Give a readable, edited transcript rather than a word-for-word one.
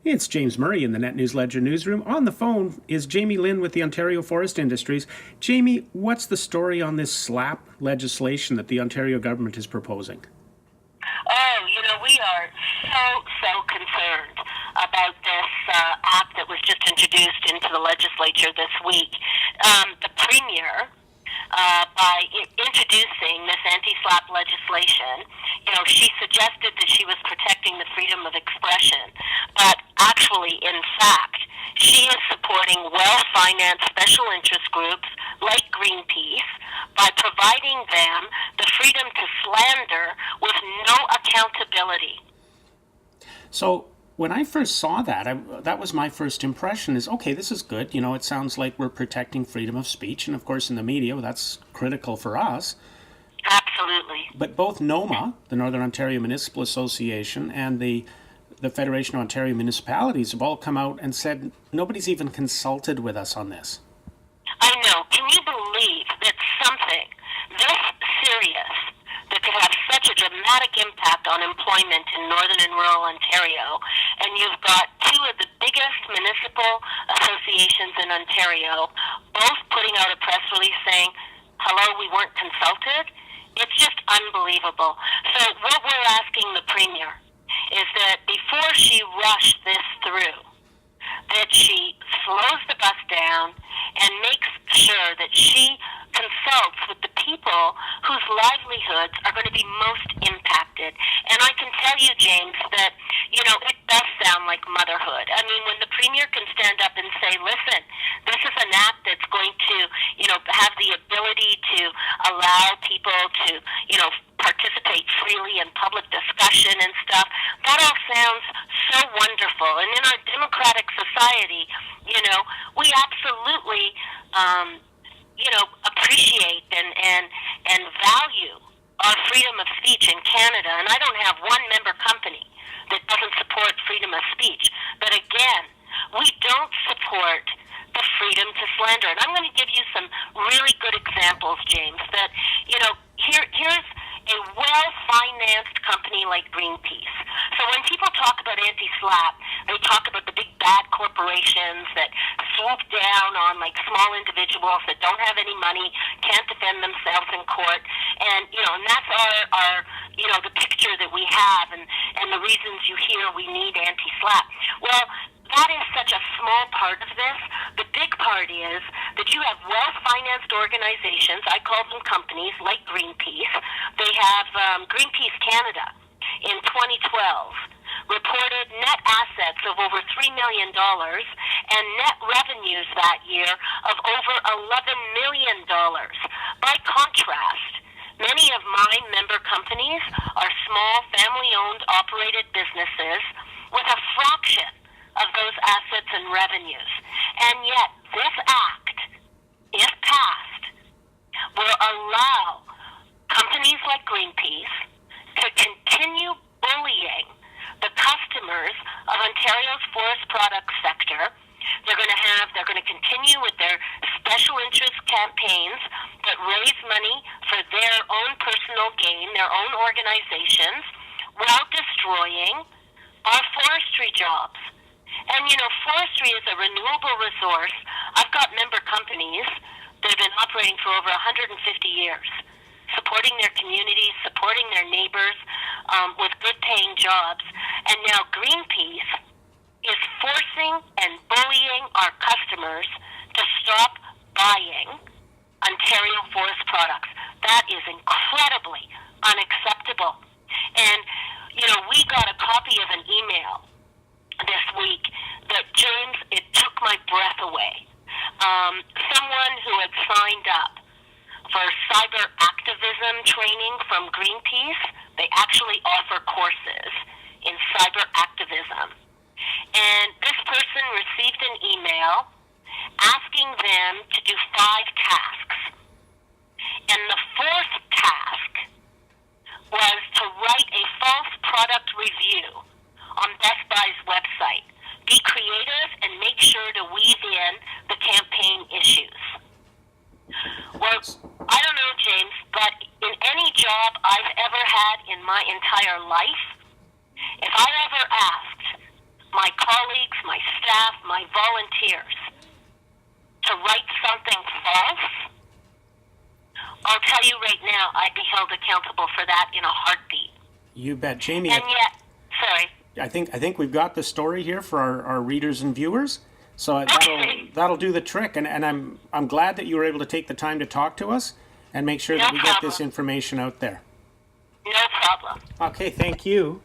It's James Murray in the Net News Ledger newsroom. On the phone is Jamie Lynn with the Ontario Forest Industries. Jamie, what's the story on this SLAPP legislation that the Ontario government is proposing? We are so concerned about this act that was just introduced into the legislature this week. The Premier, by introducing this anti-SLAPP legislation, she suggested that she was protecting the freedom of expression, but actually, in fact, she is supporting well-financed special interest groups like Greenpeace by providing them the freedom to slander with no accountability. So when I first saw that, that was my first impression is, okay, this is good. It sounds like we're protecting freedom of speech. And of course, in the media, that's critical for us. Absolutely. But both NOMA, the Northern Ontario Municipal Association, and the Federation of Ontario Municipalities have all come out and said nobody's even consulted with us on this. I know. Can you believe that something this serious that could have such a dramatic impact on employment in Northern and rural Ontario, and you've got two of the biggest municipal associations in Ontario both putting out a press release saying, hello, we weren't consulted? It's just unbelievable. So what we're asking the Premier is that before she rushed this through, that she slows the bus down and makes sure that she consults with the people whose livelihoods are going to be most impacted. And I can tell you, James, that, it does sound like motherhood. I mean, when the Premier can stand up and say, listen, this is an act that's going to, have the ability to allow people to, participate freely in public discussion and stuff, that all sounds so wonderful. And in our democratic society, we absolutely, appreciate and value our freedom of speech in Canada. And I don't have one member company that doesn't support freedom of speech. But again, we don't support the freedom to slander. And I'm going to give you some really good examples, James, that, here's a well-financed company like Greenpeace. So when people talk about anti-SLAPP, they talk about the big bad corporations that swoop down on small individuals that don't have any money, can't defend themselves in court, and that's our the picture that we have, and the reasons you hear we need anti-SLAPP. Well, that is such a small part of this. The big part is that you have well-financed organizations, I call them companies, like Greenpeace. They have Greenpeace Canada in 2012 reported net assets of over $3 million and net revenues that year of over $11 million. By contrast, many of my member companies are small, family-owned, operated businesses with a fraction of those assets and revenues. And yet, this act, if passed, will allow companies like Greenpeace to continue bullying the customers of Ontario's forest products sector. They're going to continue with their special interest campaigns that raise money for their own personal gain, their own organizations, while destroying our forestry jobs. And, forestry is a renewable resource. I've got member companies that have been operating for over 150 years, supporting their communities, supporting their neighbors with good-paying jobs. And now Greenpeace is forcing and bullying our customers to stop buying Ontario forest products. That is incredibly unacceptable. And, we got a copy of an email this week that, James, it took my breath away. Someone who had signed up for cyber activism training from Greenpeace. They actually offer courses in cyber activism. And this person received an email asking them to do 5 tasks. And the 4th task was to write a false product review on Best Buy's website. Be creative and make sure to weave in the campaign issues. Well, I don't know, James, but in any job I've ever had in my entire life, if I ever asked my colleagues myself, I'll tell you right now, I'd be held accountable for that in a heartbeat. You bet, Jamie. And yet, sorry. I think we've got the story here for our readers and viewers. So Okay. that'll do the trick. And I'm glad that you were able to take the time to talk to us and make sure that No we get this problem. information out there. No problem. Okay, thank you.